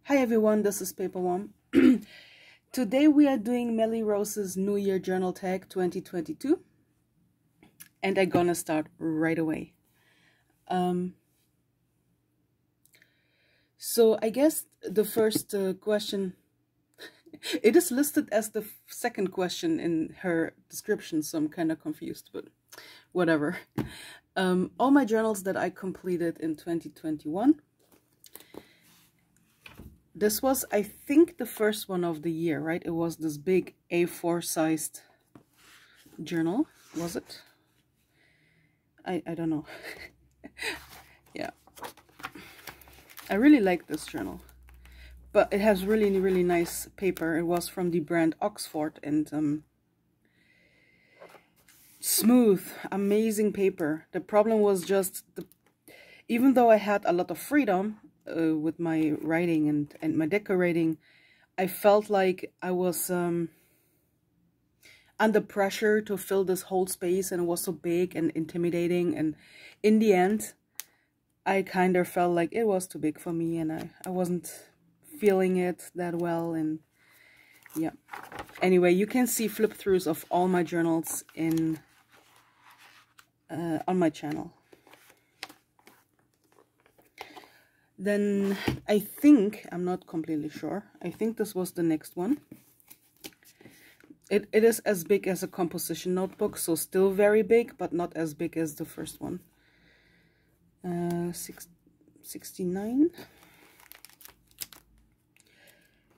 Hi everyone, this is Paperworm. Today we are doing Melyy Rose's New Year Journal Tag 2022, and I'm gonna start right away. So I guess the first question, it is listed as the second question in her description, so I'm kind of confused, but whatever. All my journals that I completed in 2021. This was, I think, the first one of the year, right? It was this big A4 sized journal, was it? I don't know. Yeah. I really like this journal. But it has really, really nice paper. It was from the brand Oxford and smooth, amazing paper. The problem was just, even though I had a lot of freedom with my writing and my decorating, I felt like I was under pressure to fill this whole space, and it was so big and intimidating, and in the end I kind of felt like it was too big for me, and I wasn't feeling it that well. And yeah, anyway, you can see flip throughs of all my journals in on my channel. Then I think, I'm not completely sure, I think this was the next one. It is as big as a composition notebook, so still very big, but not as big as the first one. 69.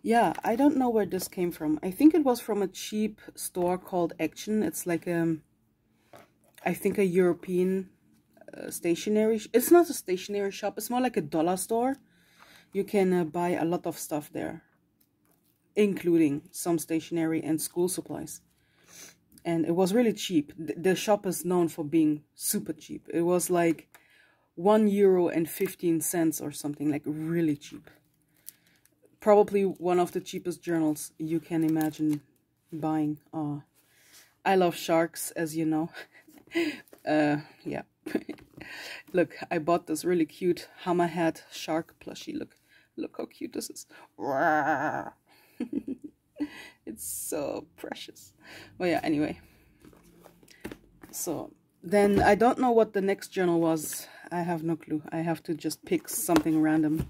Yeah, I don't know where this came from. I think it was from a cheap store called Action. It's like I think a European stationery. It's not a stationery shop. It's more like a dollar store. You can buy a lot of stuff there, including some stationery and school supplies. And it was really cheap. The shop is known for being super cheap. It was like €1.15 or something, like really cheap. Probably one of the cheapest journals you can imagine buying. I love sharks, as you know. Yeah. Look, I bought this really cute hammerhead shark plushie. Look how cute this is. It's so precious. Well, yeah, anyway. So then I don't know what the next journal was. I have no clue. I have to just pick something random.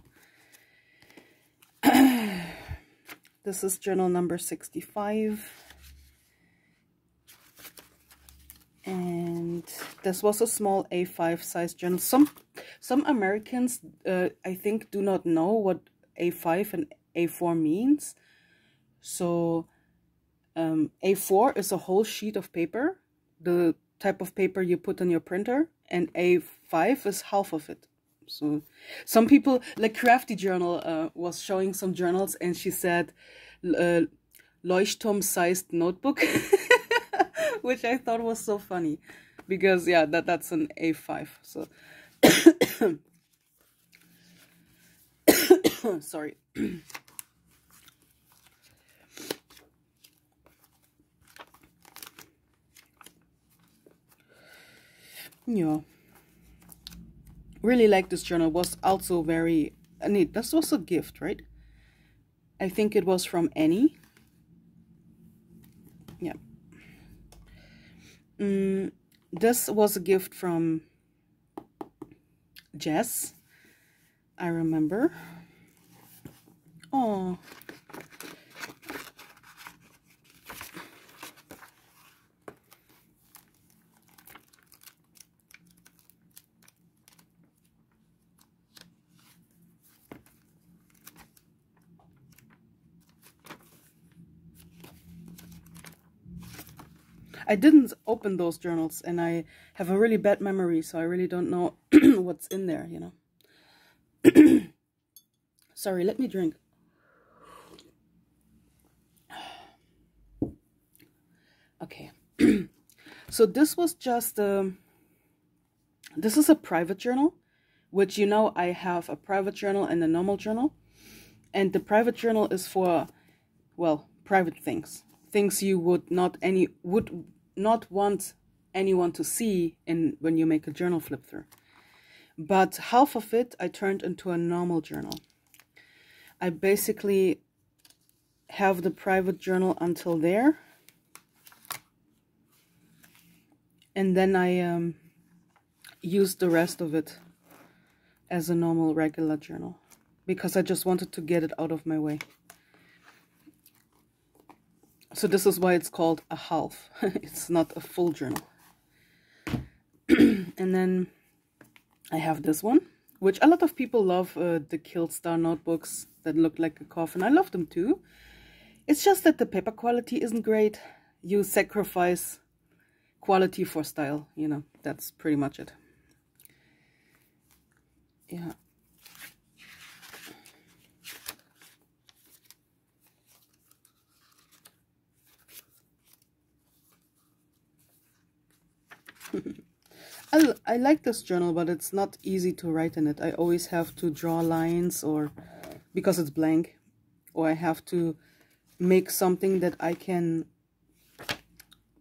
This is journal number 65. And this was a small A5 size journal. Some Americans, I think, do not know what A5 and A4 means. So A4 is a whole sheet of paper, the type of paper you put on your printer, and A5 is half of it. So some people, like Crafty Journal was showing some journals, and she said Leuchtturm-sized notebook. Which I thought was so funny, because yeah, that's an A5. So sorry. Yeah, really like this journal. Was also very neat. This was a gift, right? I think it was from Annie. Yeah. This was a gift from Jess, I remember. Oh, I didn't open those journals, and I have a really bad memory, so I really don't know what's in there, you know. Sorry, let me drink. Okay. So this was just, this is a private journal, which, you know, I have a private journal and a normal journal. And the private journal is for, well, private things. Things you would not want anyone to see when you make a journal flip through. But half of it I turned into a normal journal. I basically have the private journal until there. And then I use the rest of it as a normal regular journal, because I just wanted to get it out of my way. So this is why it's called a half. It's not a full journal. And then I have this one, which a lot of people love, the Killed Star notebooks that look like a coffin. I love them too. It's just that the paper quality isn't great. You sacrifice quality for style, you know, that's pretty much it. Yeah. I like this journal, but it's not easy to write in it. I always have to draw lines, or because it's blank, or I have to make something that I can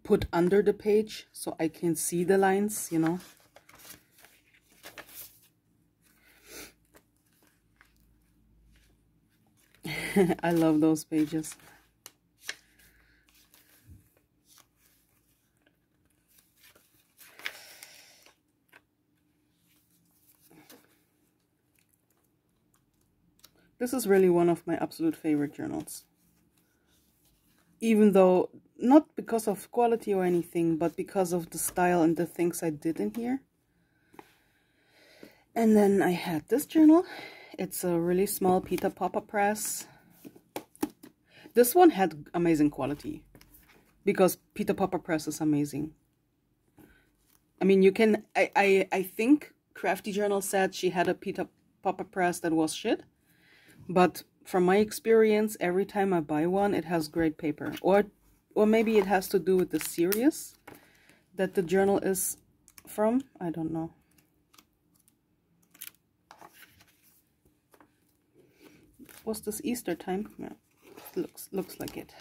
put under the page so I can see the lines, you know. I love those pages. This is really one of my absolute favorite journals. Even though, not because of quality or anything, but because of the style and the things I did in here. And then I had this journal. It's a really small Peter Popper press. This one had amazing quality, because Peter Popper press is amazing. I mean, you can, I think Crafty Journal said she had a Peter Popper press that was shit. But from my experience, every time I buy one, it has great paper. Or maybe it has to do with the series that the journal is from. I don't know. Was this Easter time? Yeah, looks like it.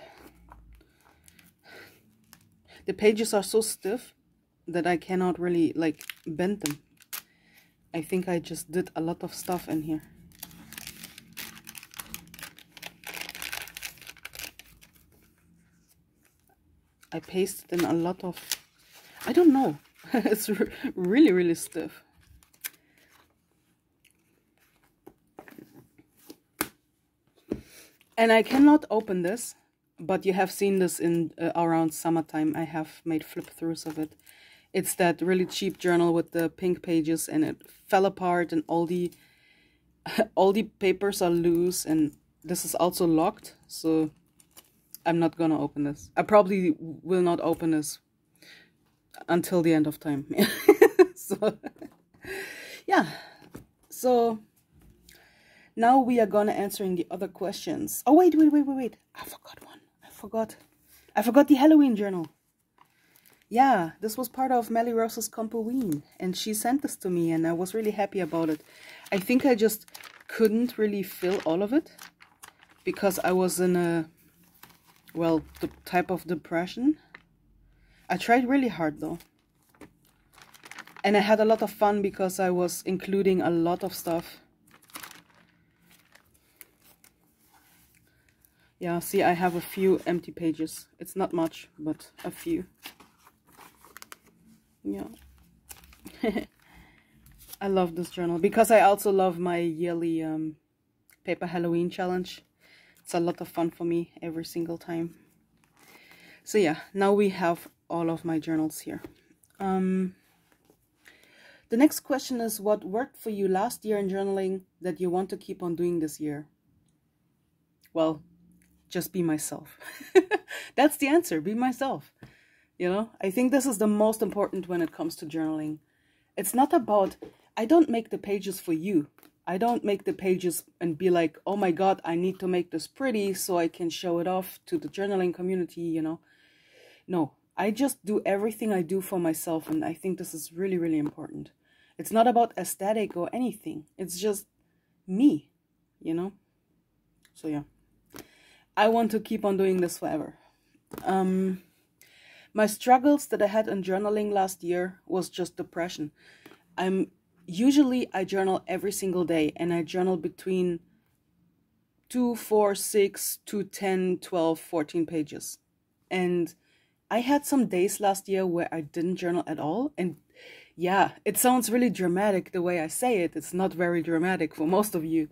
The pages are so stiff that I cannot really like bend them. I think I just did a lot of stuff in here. I pasted in a lot of, I don't know, it's really, really stiff. And I cannot open this, but you have seen this in around summertime. I have made flip-throughs of it. It's that really cheap journal with the pink pages, and it fell apart, and all the papers are loose, and this is also locked, so I'm not gonna open this. I probably will not open this until the end of time. So, yeah. So, now we are gonna answering the other questions. Oh, wait. I forgot one. I forgot the Halloween journal. Yeah, this was part of Melyy Rose's Compoween, and she sent this to me, and I was really happy about it. I think I just couldn't really fill all of it, because I was in a, well, the type of depression. I tried really hard though. And I had a lot of fun because I was including a lot of stuff. Yeah, see, I have a few empty pages. It's not much, but a few. Yeah. I love this journal because I also love my yearly paper Halloween challenge. It's a lot of fun for me every single time. So yeah, now we have all of my journals here. The next question is, what worked for you last year in journaling that you want to keep on doing this year? Well, just be myself. That's the answer, be myself. You know, I think this is the most important when it comes to journaling. It's not about, I don't make the pages for you. I don't make the pages and be like, oh my God, I need to make this pretty so I can show it off to the journaling community, you know. No, I just do everything I do for myself, and I think this is really, really important. It's not about aesthetic or anything. It's just me, you know. So yeah, I want to keep on doing this forever. My struggles that I had in journaling last year was just depression. Usually I journal every single day, and I journal between 2, 4, 6 to 10, 12, 14 pages. And I had some days last year where I didn't journal at all. And yeah, it sounds really dramatic the way I say it. It's not very dramatic for most of you.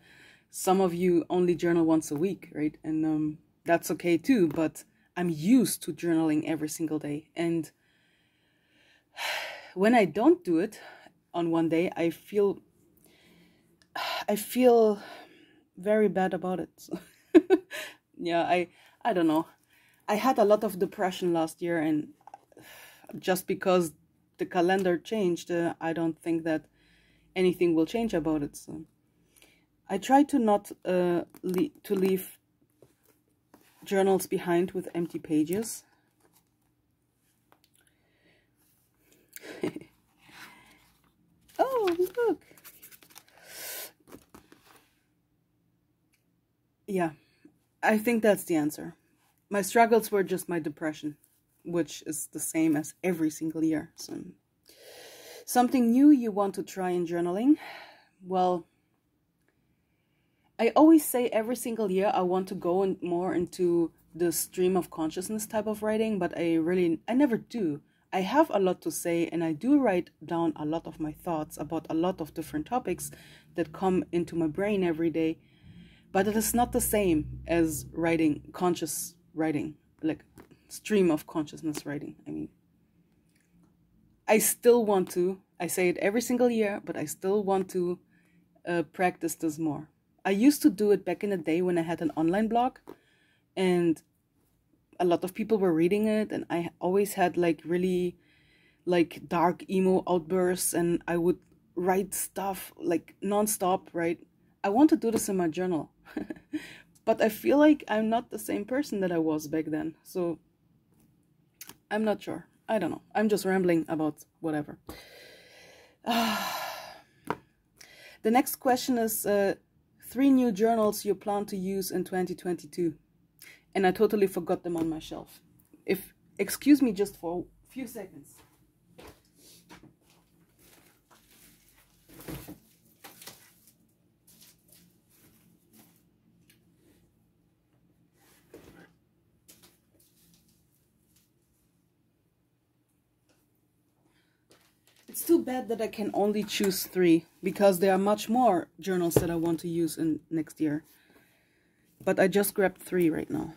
Some of you only journal once a week, right? And that's okay too, but I'm used to journaling every single day. And when I don't do it on one day, I feel very bad about it. So yeah, I don't know. I had a lot of depression last year, and just because the calendar changed, I don't think that anything will change about it. So I try to not to leave journals behind with empty pages. Oh, look. Yeah, I think that's the answer. My struggles were just my depression, which is the same as every single year. So, something new you want to try in journaling? Well, I always say every single year I want to go more into the stream of consciousness type of writing, but I never do. I have a lot to say, and I do write down a lot of my thoughts about a lot of different topics that come into my brain every day, but it is not the same as writing conscious writing, like stream of consciousness writing. I mean, I still want to, I say it every single year, but I still want to practice this more. I used to do it back in the day when I had an online blog, and a lot of people were reading it, and I always had like really like dark emo outbursts, and I would write stuff like nonstop, right? I want to do this in my journal. But I feel like I'm not the same person that I was back then. So I'm not sure. I don't know. I'm just rambling about whatever. The next question is 3 new journals you plan to use in 2022. And I totally forgot them on my shelf. Excuse me just for a few seconds. It's too bad that I can only choose 3, because there are much more journals that I want to use in next year. But I just grabbed 3 right now.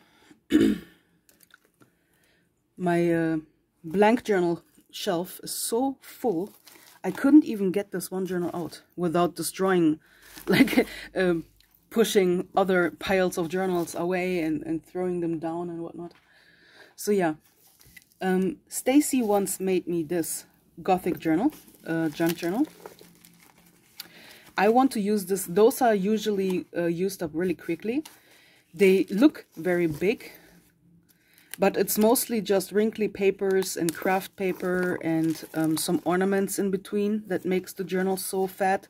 My blank journal shelf is so full, I couldn't even get this one journal out without destroying, like pushing other piles of journals away and throwing them down and whatnot. So yeah, Stacy once made me this Gothic journal, junk journal. I want to use this. Those are usually used up really quickly. They look very big, but it's mostly just wrinkly papers and craft paper and some ornaments in between that makes the journal so fat.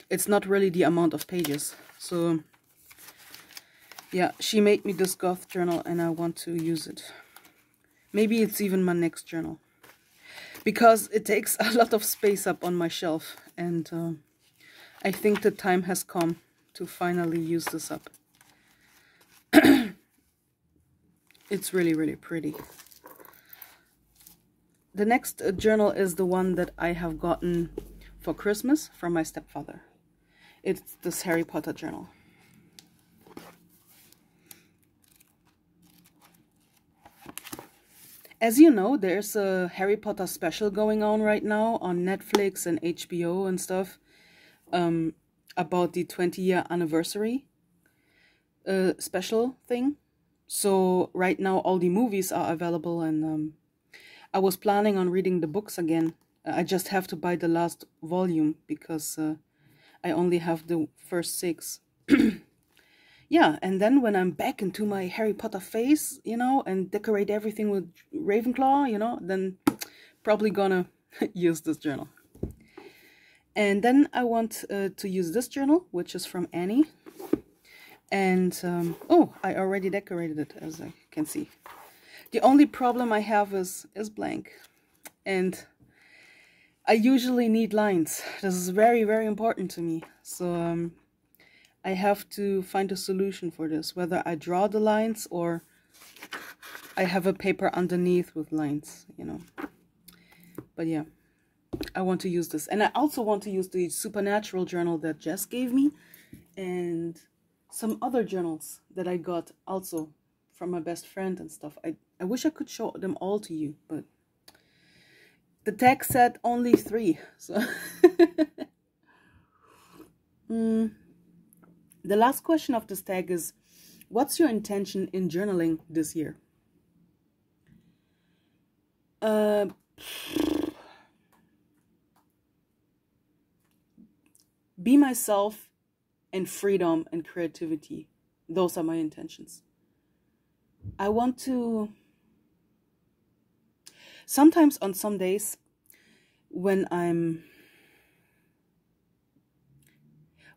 It's not really the amount of pages. So yeah, she made me this goth journal and I want to use it. Maybe it's even my next journal, because it takes a lot of space up on my shelf, and I think the time has come to finally use this up. It's really, really pretty. The next journal is the one that I have gotten for Christmas from my stepfather. It's this Harry Potter journal. As you know, there's a Harry Potter special going on right now on Netflix and HBO and stuff, about the 20-year anniversary special thing. So right now all the movies are available, and I was planning on reading the books again. I just have to buy the last volume because I only have the first 6. Yeah, and then when I'm back into my Harry Potter phase, you know, and decorate everything with Ravenclaw, you know, then probably gonna use this journal. And then I want to use this journal, which is from Annie. And, oh, I already decorated it, as I can see. The only problem I have is blank. And I usually need lines. This is very, very important to me. So, I have to find a solution for this, whether I draw the lines or I have a paper underneath with lines, you know. But yeah, I want to use this. And I also want to use the Supernatural journal that Jess gave me and some other journals that I got also from my best friend and stuff. I wish I could show them all to you, but the tag said only 3, so... The last question of this tag is, what's your intention in journaling this year? Be myself and freedom and creativity. Those are my intentions. I want to... Sometimes on some days when I'm...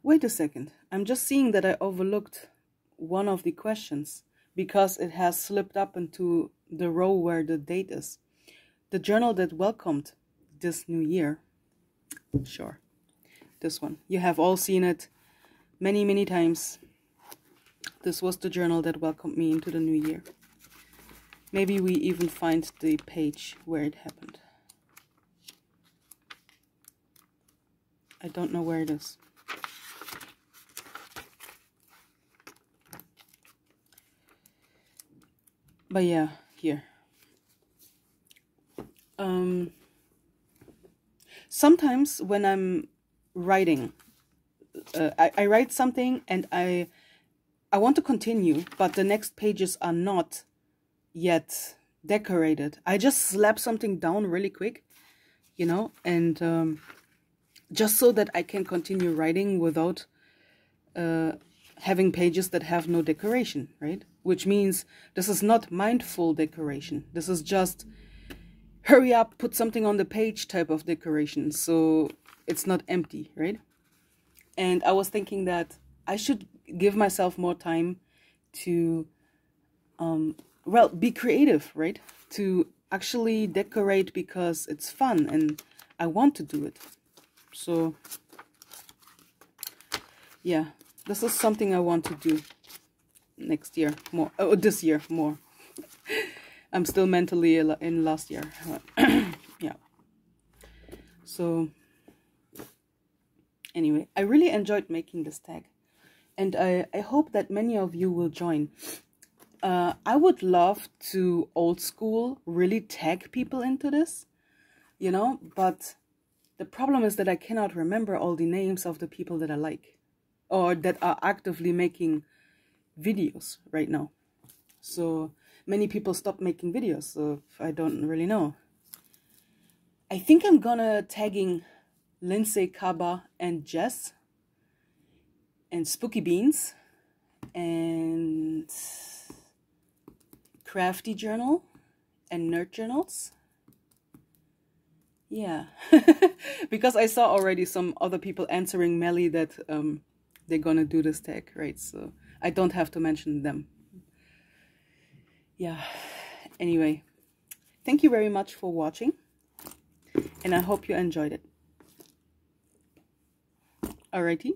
Wait a second. I'm just seeing that I overlooked one of the questions because it has slipped up into the row where the date is. The journal that welcomed this new year. Sure. This one. You have all seen it many, many times. This was the journal that welcomed me into the new year. Maybe we even find the page where it happened. I don't know where it is. But yeah, here. Sometimes when I'm writing, I write something and I want to continue, but the next pages are not yet decorated. I just slap something down really quick, you know, and just so that I can continue writing without having pages that have no decoration, right? Which means this is not mindful decoration. This is just hurry up, put something on the page type of decoration. So it's not empty, right? And I was thinking that I should give myself more time to, well, be creative, right? To actually decorate because it's fun and I want to do it. So, yeah, this is something I want to do next year more. Oh, this year more. I'm still mentally in last year. Yeah. So, anyway, I really enjoyed making this tag. And I hope that many of you will join. I would love to old school really tag people into this, you know, but the problem is that I cannot remember all the names of the people that I like or that are actively making videos right now. So many people stop making videos, so I don't really know. I think I'm gonna tagging Lindsay, Kaba, and Jess, and Spooky Beans, and Crafty Journal, and Nerd Journals. Yeah, because I saw already some other people answering Melyy that they're gonna do this tag, right? So I don't have to mention them. Yeah, anyway, thank you very much for watching, and I hope you enjoyed it. Alrighty.